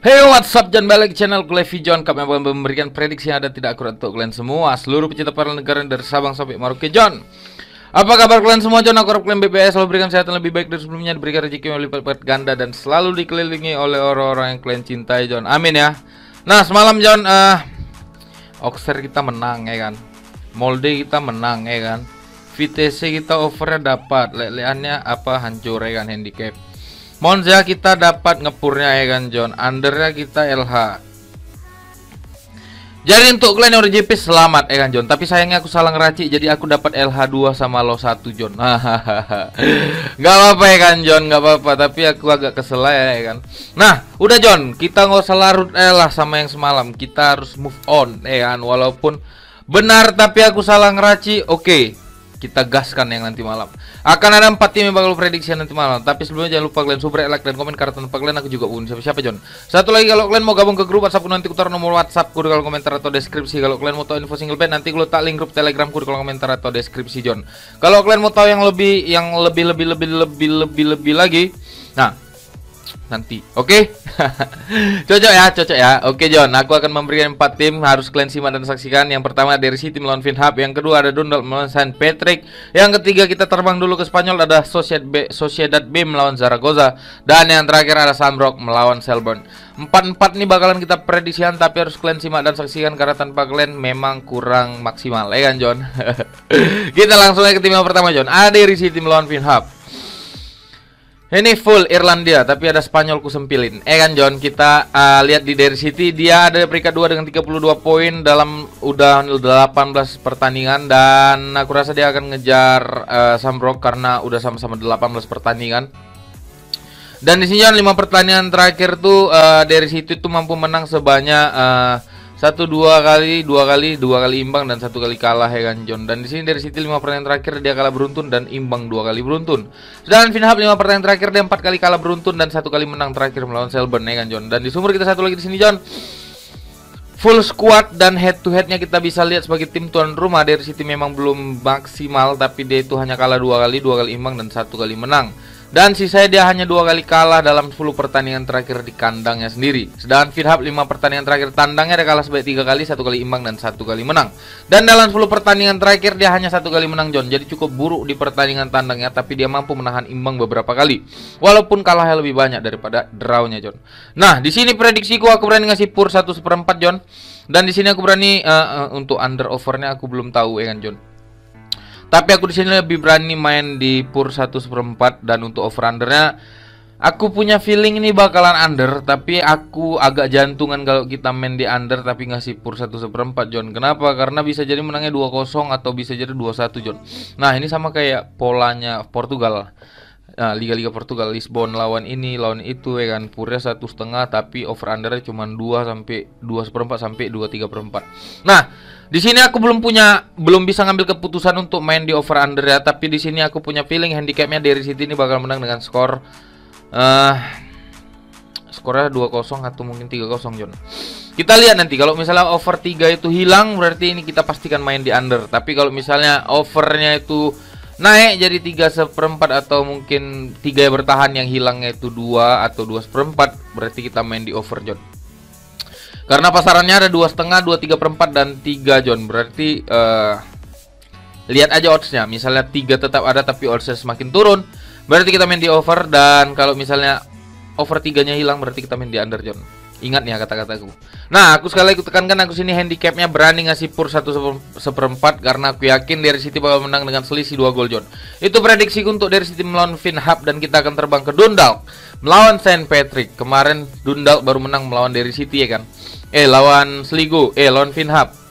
Hey, what's up, John, balik channel Levi John. Kami akan memberikan prediksi yang ada tidak akurat untuk kalian semua, seluruh pecinta para negara dari Sabang sampai Merauke. John, apa kabar kalian semua? John, aku harap kalian BPS selalu berikan kesehatan lebih baik dari sebelumnya, diberikan rezeki yang lipat-lipat ganda, dan selalu dikelilingi oleh orang-orang yang kalian cintai, John. Amin ya. Nah, semalam John, Auxerre kita menang ya kan, Molde kita menang ya kan, VTC kita overnya dapat, leleannya apa hancur ya kan, handicap. Monza kita dapat ngepurnya ya kan John, undernya kita LH. Jadi untuk kalian yang udah JP selamat ya kan John, tapi sayangnya aku salah ngeracik, jadi aku dapat LH2 sama lo 1 John. Gak apa-apa ya kan John, gak apa-apa, tapi aku agak kesel ya kan. Nah udah John, kita nggak usah larut lah sama yang semalam, kita harus move on ya kan. Walaupun benar tapi aku salah ngeracik, oke, kita gaskan yang nanti malam. Akan ada 4 tim yang bakal prediksi nanti malam. Tapi sebelumnya jangan lupa kalian subscribe, like, dan komen, karena tanpa kalian aku juga pun siapa-siapa John. Satu lagi, kalau kalian mau gabung ke grup WhatsApp, nanti aku taruh nomor WhatsApp ku di kolom komentar atau deskripsi. Kalau kalian mau tahu info single band, nanti aku letak link grup Telegram ku di kolom komentar atau deskripsi John. Kalau kalian mau tahu yang lebih lagi, nah nanti, oke? Cocok ya. Oke John, aku akan memberikan 4 tim, harus kalian simak dan saksikan. Yang pertama dari City melawan Vinhap, yang kedua ada Dundalk melawan Saint Patrick, yang ketiga kita terbang dulu ke Spanyol, ada Sociedad B melawan Zaragoza, dan yang terakhir ada Shamrock melawan Selborne. 4-4 nih bakalan kita prediksikan, tapi harus kalian simak dan saksikan, karena tanpa kalian memang kurang maksimal ya kan John. Kita langsung aja ke tim yang pertama John, ada dari City melawan Vinhap. Ini full Irlandia, tapi ada Spanyol ku sempilin. Kan John, kita lihat di Derry City, dia ada peringkat 2 dengan 32 poin dalam udah 18 pertandingan, dan aku rasa dia akan ngejar Shamrock karena udah sama-sama 18 pertandingan. Dan di sini John, 5 pertandingan terakhir tuh Derry City tuh mampu menang sebanyak 2 kali imbang dan 1 kali kalah ya kan John. Dan di sini dari City 5 pertandingan terakhir dia kalah beruntun dan imbang 2 kali beruntun. Sedangkan Vinhap 5 pertandingan terakhir dia 4 kali kalah beruntun dan 1 kali menang terakhir melawan Selborne ya kan John. Dan di sumber kita satu lagi di sini John, full squad dan head to headnya kita bisa lihat sebagai tim tuan rumah dari City memang belum maksimal, tapi dia itu hanya kalah 2 kali imbang dan 1 kali menang. Dan sisanya dia hanya 2 kali kalah dalam 10 pertandingan terakhir di kandangnya sendiri. Sedangkan Vinhap 5 pertandingan terakhir tandangnya dia kalah sebanyak 3 kali, 1 kali imbang dan 1 kali menang. Dan dalam 10 pertandingan terakhir dia hanya 1 kali menang John. Jadi cukup buruk di pertandingan tandangnya, tapi dia mampu menahan imbang beberapa kali, walaupun kalahnya lebih banyak daripada drawnya John. Nah di sini prediksiku aku berani ngasih pur 1/4 John. Dan di sini aku berani untuk under overnya aku belum tahu ya kan John. Tapi aku di sini lebih berani main di pur 1/4, dan untuk over undernya aku punya feeling ini bakalan under, tapi aku agak jantungan kalau kita main di under tapi ngasih pur 1/4 John. Kenapa? Karena bisa jadi menangnya 2-0 atau bisa jadi 2-1 John. Nah ini sama kayak polanya Portugal. Nah, Liga-Liga Portugal, Lisbon lawan ini lawan itu ya kan, purnya 1,5 tapi over undernya cuma 2/4 sampai 2/3/4. Nah di sini aku belum bisa ngambil keputusan untuk main di over under ya, tapi di sini aku punya feeling handicapnya dari City ini bakal menang dengan skornya 2-0 atau mungkin 3-0 John. Kita lihat nanti, kalau misalnya over 3 itu hilang berarti ini kita pastikan main di under. Tapi kalau misalnya overnya itu naik jadi 3/4 atau mungkin 3 bertahan, yang hilangnya itu 2 atau 2/4, berarti kita main di over John. Karena pasarannya ada 2,5, 2/3/4 dan 3 John. Berarti lihat aja oddsnya. Misalnya 3 tetap ada tapi oddsnya semakin turun, berarti kita main di over. Dan kalau misalnya over 3-nya hilang, berarti kita main di under John. Ingat nih ya kata-kataku. Nah aku sekali lagi tekankan, aku sini handicapnya berani ngasih pur 1/4, karena aku yakin dari City bakal menang dengan selisih 2 gol John. Itu prediksiku untuk dari City melawan Vinhap, dan kita akan terbang ke Dundalk melawan Saint Patrick. Kemarin Dundalk baru menang melawan dari City ya kan, lawan Sligo, lawan Vinhap.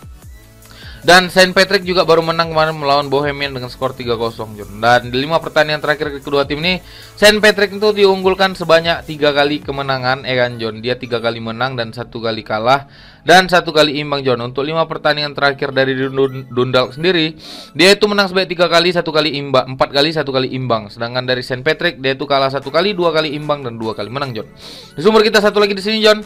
Dan Saint Patrick juga baru menang kemarin melawan Bohemian dengan skor 3-0 John. Dan di 5 pertandingan terakhir kedua tim ini, Saint Patrick itu diunggulkan sebanyak 3 kali kemenangan ya kan John. Dia 3 kali menang dan 1 kali kalah dan 1 kali imbang John. Untuk 5 pertandingan terakhir dari Dundalk sendiri, dia itu menang sebanyak 3 kali, 1 kali imbang, 4 kali, 1 kali imbang. Sedangkan dari Saint Patrick dia itu kalah 1 kali, 2 kali imbang dan 2 kali menang John. Di sumber kita satu lagi di sini John,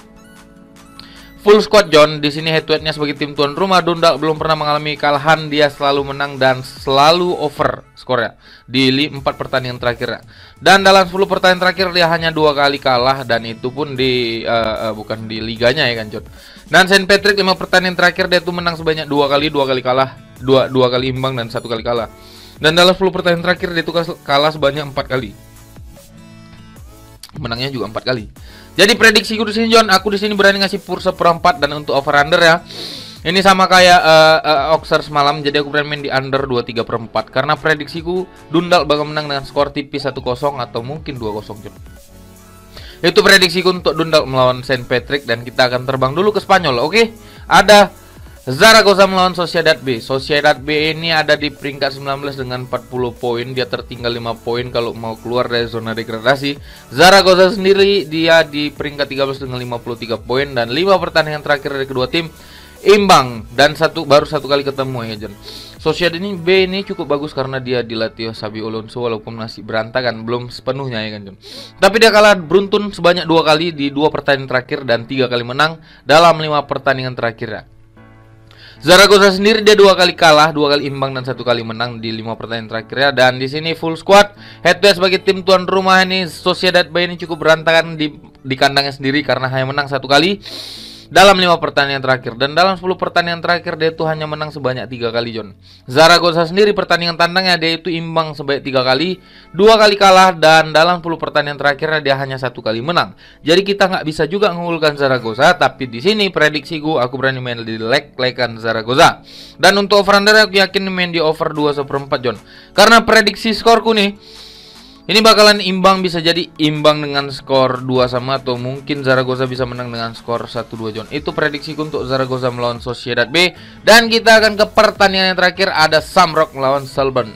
Full squad John. Di sini head to headnya sebagai tim tuan rumah, Dundalk belum pernah mengalami kekalahan, dia selalu menang dan selalu over skornya di 4 pertandingan terakhir. Dan dalam 10 pertandingan terakhir dia hanya 2 kali kalah, dan itu pun di bukan di liganya ya kan John. Dan St. Patrick 5 pertandingan terakhir dia tuh menang sebanyak 2 kali kalah, 2 kali imbang dan 1 kali kalah. Dan dalam 10 pertandingan terakhir dia tuh kalah sebanyak 4 kali. Menangnya juga 4 kali. Jadi prediksiku di sini John, aku di sini berani ngasih pur 1/4, dan untuk over under ya. Ini sama kayak Oxer semalam, jadi aku berani main di under 23/4 karena prediksiku Dundalk bakal menang dengan skor tipis 1-0 atau mungkin 2-0 John. Itu prediksiku untuk Dundalk melawan St. Patrick, dan kita akan terbang dulu ke Spanyol. Oke. Ada Zaragoza melawan Sociedad B. Sociedad B ini ada di peringkat 19 dengan 40 poin. Dia tertinggal 5 poin kalau mau keluar dari zona degradasi. Zaragoza sendiri dia di peringkat 13 dengan 53 poin, dan 5 pertandingan terakhir dari kedua tim imbang, dan baru satu kali ketemu ya John. Sociedad ini B ini cukup bagus karena dia dilatih Xabi Alonso, walaupun masih berantakan, belum sepenuhnya ya kan John. Tapi dia kalah beruntun sebanyak 2 kali di 2 pertandingan terakhir dan 3 kali menang dalam 5 pertandingan terakhir ya. Zaragoza sendiri dia 2 kali kalah, 2 kali imbang dan 1 kali menang di 5 pertandingan terakhirnya. Dan di sini full squad. Head to head sebagai tim tuan rumah ini Sociedad B ini cukup berantakan di kandangnya sendiri karena hanya menang 1 kali dalam 5 pertandingan terakhir, dan dalam 10 pertandingan terakhir dia itu hanya menang sebanyak 3 kali John. Zaragoza sendiri pertandingan tandangnya dia itu imbang sebanyak 3 kali, 2 kali kalah, dan dalam 10 pertandingan terakhirnya dia hanya 1 kali menang. Jadi kita nggak bisa juga mengunggulkan Zaragoza, tapi di sini prediksiku aku berani main di leg-legan Zaragoza. Dan untuk over under aku yakin main di over 2/4 John. Karena prediksi skorku nih, ini bakalan imbang, bisa jadi imbang dengan skor 2-2, atau mungkin Zaragoza bisa menang dengan skor 1-2 John. Itu prediksiku untuk Zaragoza melawan Sociedad B. Dan kita akan ke pertandingan yang terakhir, ada Shamrock melawan Selborne.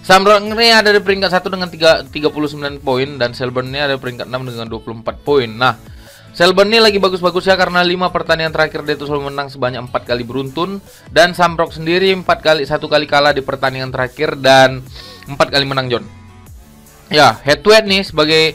Shamrock ini ada di peringkat 1 dengan 39 poin, dan Selborne ini ada di peringkat 6 dengan 24 poin. Nah, Selborne ini lagi bagus-bagus ya karena 5 pertandingan terakhir dia itu selalu menang sebanyak 4 kali beruntun, dan Shamrock sendiri 1 kali kalah di pertandingan terakhir dan 4 kali menang John. Ya, head to head nih sebagai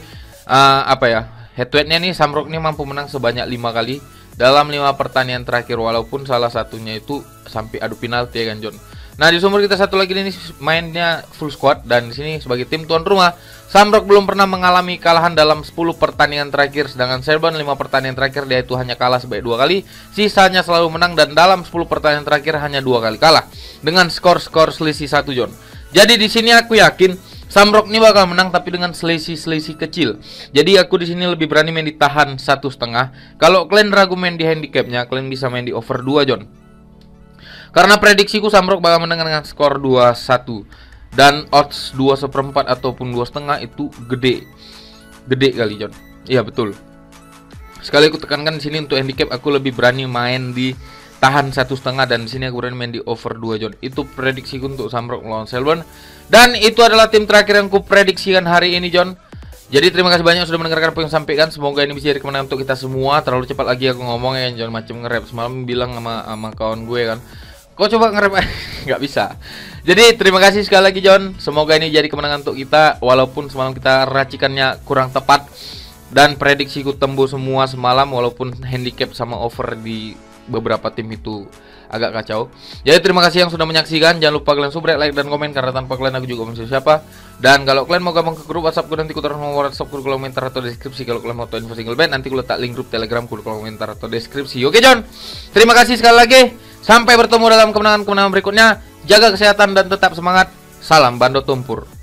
head to headnya nih Shamrock nih mampu menang sebanyak 5 kali dalam 5 pertandingan terakhir, walaupun salah satunya itu sampai adu penalti ya kan John. Nah, di sumber kita satu lagi ini mainnya full squad, dan di sini sebagai tim tuan rumah Shamrock belum pernah mengalami kekalahan dalam 10 pertandingan terakhir, sedangkan Selborne 5 pertandingan terakhir dia itu hanya kalah sebanyak 2 kali, sisanya selalu menang, dan dalam 10 pertandingan terakhir hanya 2 kali kalah dengan skor-skor selisih 1 John. Jadi di sini aku yakin Shamrock ini bakal menang, tapi dengan selisih kecil. Jadi aku di sini lebih berani main ditahan 1,5. Kalau kalian ragu main di handicapnya, kalian bisa main di over 2 John. Karena prediksiku Shamrock bakal menang dengan skor 2-1, dan odds 2/4 ataupun 2,5 itu gede kali John. Iya betul. Sekali aku tekankan di sini untuk handicap aku lebih berani main di tahan 1,5, dan di sini aku berani main di over 2 John. Itu prediksiku untuk Shamrock melawan Selborne. Dan itu adalah tim terakhir yang ku prediksikan hari ini John. Jadi terima kasih banyak sudah mendengarkan apa yang sampaikan. Semoga ini bisa jadi kemenangan untuk kita semua. Terlalu cepat lagi aku ngomongnya John, macam nge-rap. Semalam bilang sama kawan gue kan, kok coba nge-rap nggak bisa. Jadi terima kasih sekali lagi John. Semoga ini jadi kemenangan untuk kita, walaupun semalam kita racikannya kurang tepat, dan prediksiku tembus semua semalam, walaupun handicap sama over di beberapa tim itu agak kacau. Jadi terima kasih yang sudah menyaksikan. Jangan lupa kalian subscribe, like, dan komen, karena tanpa kalian aku juga bisa siapa. Dan kalau kalian mau gabung ke grup WhatsApp nanti ku taruh nomor WhatsApp ku di kolom komentar atau deskripsi. Kalau kalian mau tahu info single band, nanti ku letak link grup Telegram ku di kolom komentar atau deskripsi. Oke John, terima kasih sekali lagi. Sampai bertemu dalam kemenangan berikutnya. Jaga kesehatan dan tetap semangat. Salam Bando Tumpur.